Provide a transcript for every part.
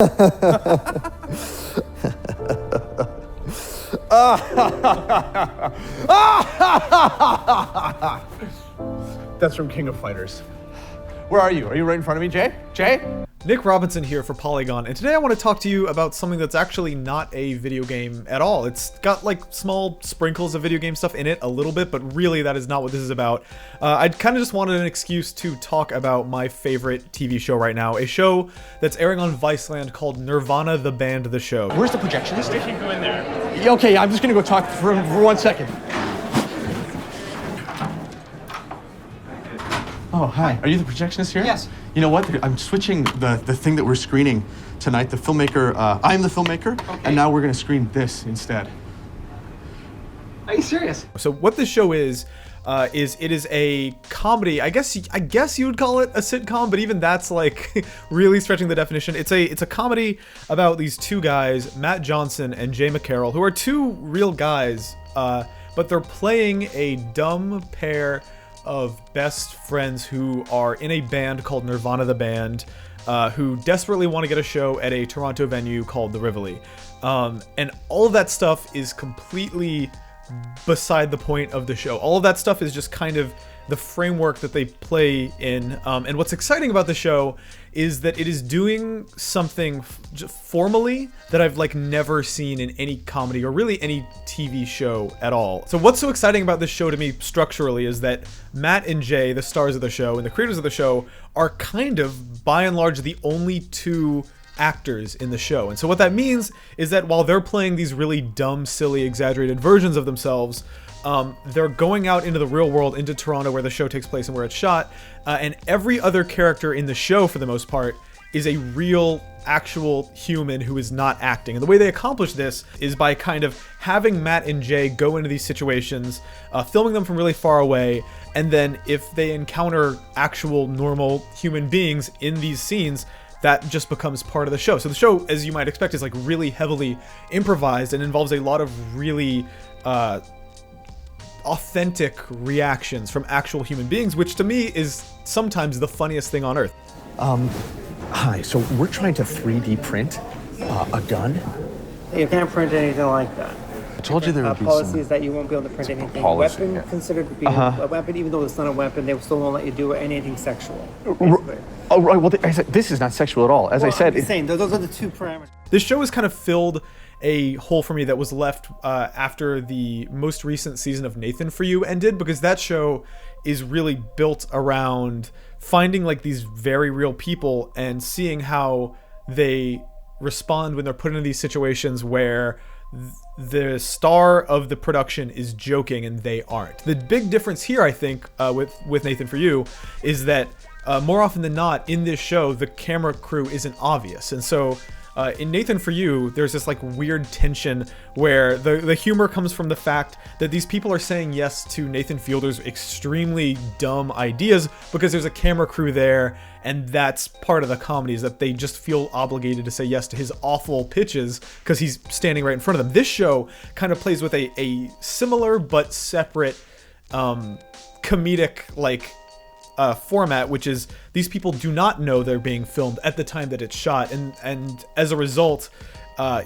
That's from King of Fighters. Where are you? Are you right in front of me, Jay? Jay? Nick Robinson here for Polygon, and today I want to talk to you about something that's actually not a video game at all. It's got like small sprinkles of video game stuff in it a little bit, but really that is not what this is about. I kind of just wanted an excuse to talk about my favorite TV show right now, a show that's airing on Viceland called Nirvana, the band, the show. Where's the projectionist? They can go in there. Okay, I'm just gonna go talk for 1 second. Oh, hi. Are you the projectionist here? Yes. You know what? I'm switching the thing that we're screening tonight. The filmmaker, I'm the filmmaker, Okay. and now we're gonna screen this instead. Are you serious? So what this show is it is a comedy. I guess you would call it a sitcom, but even that's like really stretching the definition. It's a comedy about these two guys, Matt Johnson and Jay McCarroll, who are two real guys, but they're playing a dumb pair of best friends who are in a band called Nirvana the Band, who desperately want to get a show at a Toronto venue called the Rivoli. And all of that stuff is completely beside the point of the show. All of that stuff is just kind of the framework that they play in. And what's exciting about the show is that it is doing something formally that I've like never seen in any comedy or really any TV show at all. So what's so exciting about this show to me structurally is that Matt and Jay, the stars of the show and the creators of the show, are kind of by and large the only two actors in the show. And so what that means is that while they're playing these really dumb, silly, exaggerated versions of themselves, they're going out into the real world, into Toronto where the show takes place and where it's shot, and every other character in the show for the most part is a real, actual human who is not acting. And the way they accomplish this is by kind of having Matt and Jay go into these situations, filming them from really far away, and then if they encounter actual normal human beings in these scenes, that just becomes part of the show. So the show, as you might expect, is like really heavily improvised and involves a lot of really authentic reactions from actual human beings, which to me is sometimes the funniest thing on earth. Hi, so we're trying to 3D print a gun. You can't print anything like that. I told you there would be policies some... that you won't be able to print anything. policy, Weapon yeah. considered to be a weapon, even though it's not a weapon, they still won't let you do anything sexual. Oh, right, well, I said, this is not sexual at all. As I said... I'm saying, those are the two parameters. This show has kind of filled a hole for me that was left after the most recent season of Nathan For You ended, because that show is really built around finding like these very real people and seeing how they respond when they're put into these situations where the star of the production is joking and they aren't. The big difference here, I think, with Nathan For You is that more often than not in this show, the camera crew isn't obvious. And so in Nathan For You, there's this like weird tension where the humor comes from the fact that these people are saying yes to Nathan Fielder's extremely dumb ideas because there's a camera crew there, and that's part of the comedy, is that they just feel obligated to say yes to his awful pitches because he's standing right in front of them. This show kind of plays with a similar but separate comedic like format, which is these people do not know they're being filmed at the time that it's shot, and as a result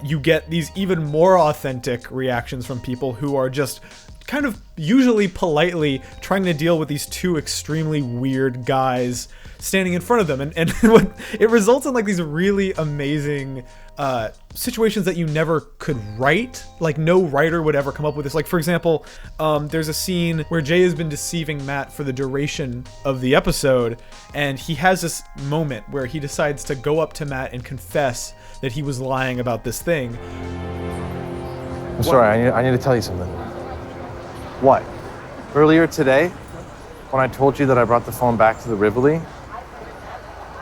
you get these even more authentic reactions from people who are just kind of usually politely trying to deal with these two extremely weird guys standing in front of them, and what it results in like these really amazing situations that you never could write. Like no writer would ever come up with this. Like for example, there's a scene where Jay has been deceiving Matt for the duration of the episode, and he has this moment where he decides to go up to Matt and confess that he was lying about this thing. I'm sorry, I need to tell you something. What? Earlier today, when I told you that I brought the phone back to the Rivoli,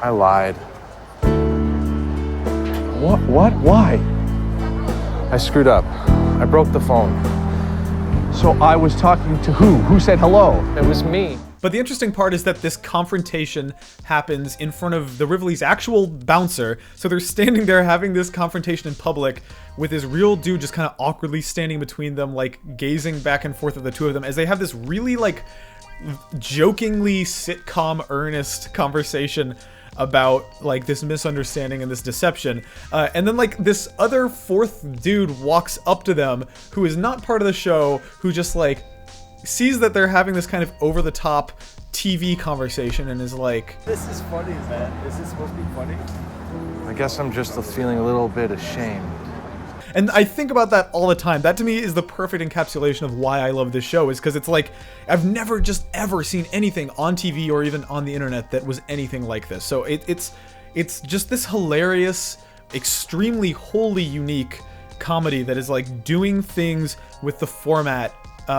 I lied. What? Why? I screwed up. I broke the phone. So I was talking to who? Who said hello? It was me. But the interesting part is that this confrontation happens in front of the Rivoli's actual bouncer. So they're standing there having this confrontation in public with this real dude just kind of awkwardly standing between them, like gazing back and forth at the two of them as they have this really like jokingly sitcom earnest conversation about like this misunderstanding and this deception. And then like this other fourth dude walks up to them who is not part of the show, who just like sees that they're having this kind of over the top TV conversation and is like, This is funny, man. This is supposed to be funny. I guess I'm just feeling a little bit ashamed. and I think about that all the time. That to me is the perfect encapsulation of why I love this show, is because it's like I've never just ever seen anything on TV or even on the internet that was anything like this. So it's just this hilarious, extremely wholly unique comedy that is like doing things with the format,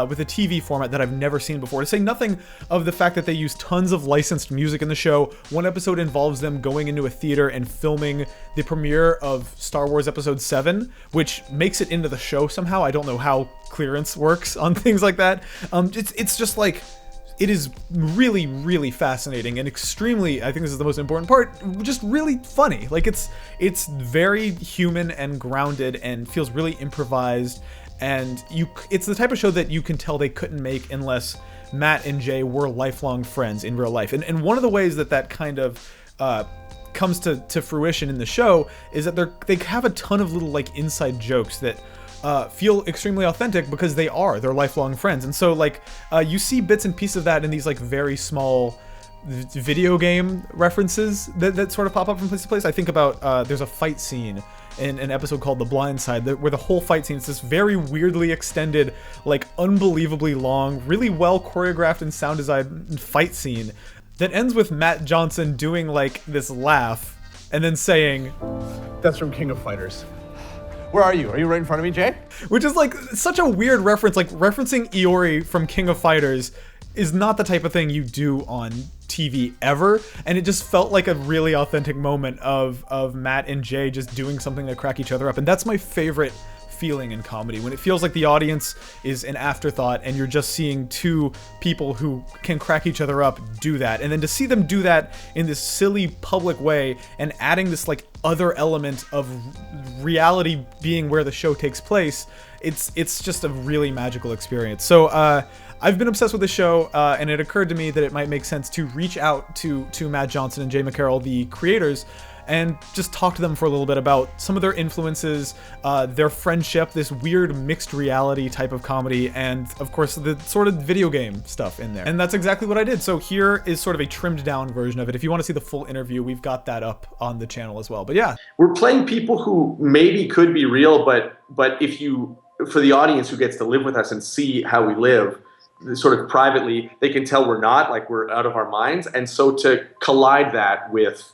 with the TV format that I've never seen before. To say nothing of the fact that they use tons of licensed music in the show. One episode involves them going into a theater and filming the premiere of Star Wars Episode 7, which makes it into the show somehow. I don't know how clearance works on things like that. It's just like, it is really, really fascinating and extremely, I think this is the most important part, just really funny. Like it's very human and grounded and feels really improvised. And it's the type of show that you can tell they couldn't make unless Matt and Jay were lifelong friends in real life. And one of the ways that kind of comes to fruition in the show is that they have a ton of little like inside jokes that feel extremely authentic because they're lifelong friends. And so like you see bits and pieces of that in these like very small video game references that sort of pop up from place to place. I think about there's a fight scene in an episode called The Blind Side where the whole fight scene is this very weirdly extended, like unbelievably long, really well choreographed and sound designed fight scene that ends with Matt Johnson doing like this laugh and then saying, That's from King of Fighters. Where are you? Are you right in front of me, Jay? which is like such a weird reference. Like referencing Iori from King of Fighters is not the type of thing you do on TV ever, and it just felt like a really authentic moment of Matt and Jay just doing something to crack each other up. And that's my favorite feeling in comedy, when it feels like the audience is an afterthought and you're just seeing two people who can crack each other up do that. And then to see them do that in this silly public way and adding this like other element of reality being where the show takes place, it's just a really magical experience. So I've been obsessed with this show, and it occurred to me that it might make sense to reach out to Matt Johnson and Jay McCarroll, the creators, and just talk to them for a little bit about some of their influences, their friendship, this weird mixed reality type of comedy, and of course the sort of video game stuff in there. And that's exactly what I did. So here is sort of a trimmed down version of it. If you want to see the full interview, we've got that up on the channel as well. But yeah. We're playing people who maybe could be real, but for the audience who gets to live with us and see how we live, sort of privately, they can tell we're not, like we're out of our minds. And so to collide that with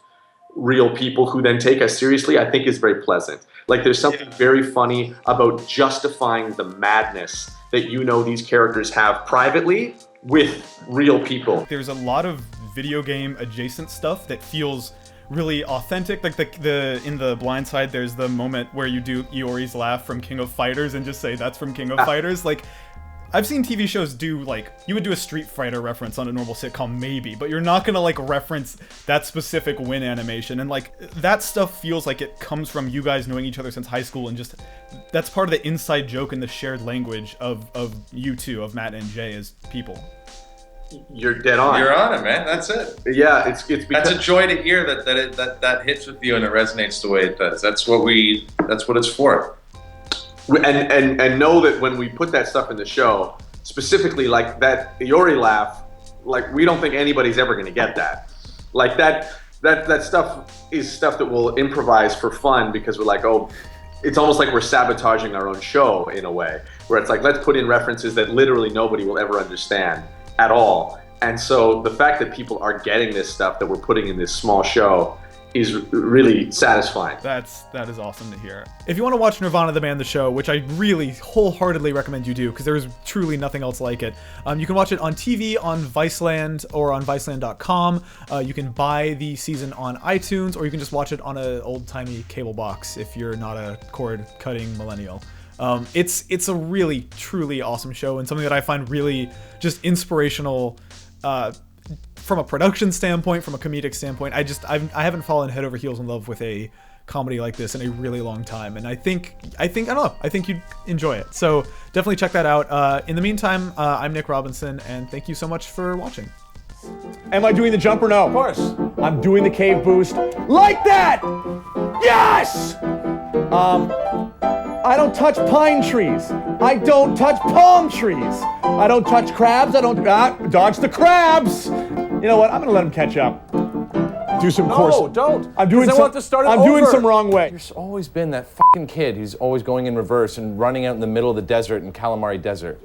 real people who then take us seriously, I think is very pleasant. Like there's something very funny about justifying the madness that these characters have privately with real people. There's a lot of video game adjacent stuff that feels really authentic. Like in The Blind Side, there's the moment where you do Iori's laugh from King of Fighters and just say that's from King of Fighters. Like I've seen TV shows do, like, you would do a Street Fighter reference on a normal sitcom, maybe, but you're not gonna, like, reference that specific win animation. And, like, that stuff feels like it comes from you guys knowing each other since high school, and just, that's part of the inside joke and the shared language of you two, of Matt and Jay as people. You're dead on. You're on it, man. That's it. Yeah, it's because That's a joy to hear that hits with you and it resonates the way it does. That's what it's for. And know that when we put that stuff in the show, specifically like that Iori laugh, like we don't think anybody's ever going to get that. Like that stuff is stuff that we'll improvise for fun because we're like, oh, it's almost like we're sabotaging our own show in a way, where it's like, let's put in references that literally nobody will ever understand at all. And so the fact that people are getting this stuff that we're putting in this small show is really satisfying. That is awesome to hear. If you want to watch Nirvana the Band the Show, which I really wholeheartedly recommend you do because there is truly nothing else like it, you can watch it on TV on Viceland or on Viceland.com. You can buy the season on iTunes, or you can just watch it on an old-timey cable box if you're not a cord-cutting millennial. It's a really, truly awesome show and something that I find really just inspirational from a production standpoint, from a comedic standpoint. I haven't fallen head over heels in love with a comedy like this in a really long time, and I think you'd enjoy it. So definitely check that out. In the meantime, I'm Nick Robinson, and thank you so much for watching. Am I doing the jump or no? Of course. I'm doing the cave boost like that. Yes! I don't touch pine trees. I don't touch palm trees. I don't touch crabs. I don't dodge the crabs. You know what? I'm gonna let him catch up. Do some course. No, don't. I'm doing 'Cause I some. want to start it I'm doing over. some wrong way. There's always been that fucking kid who's always going in reverse and running out in the middle of the desert in Calamari Desert.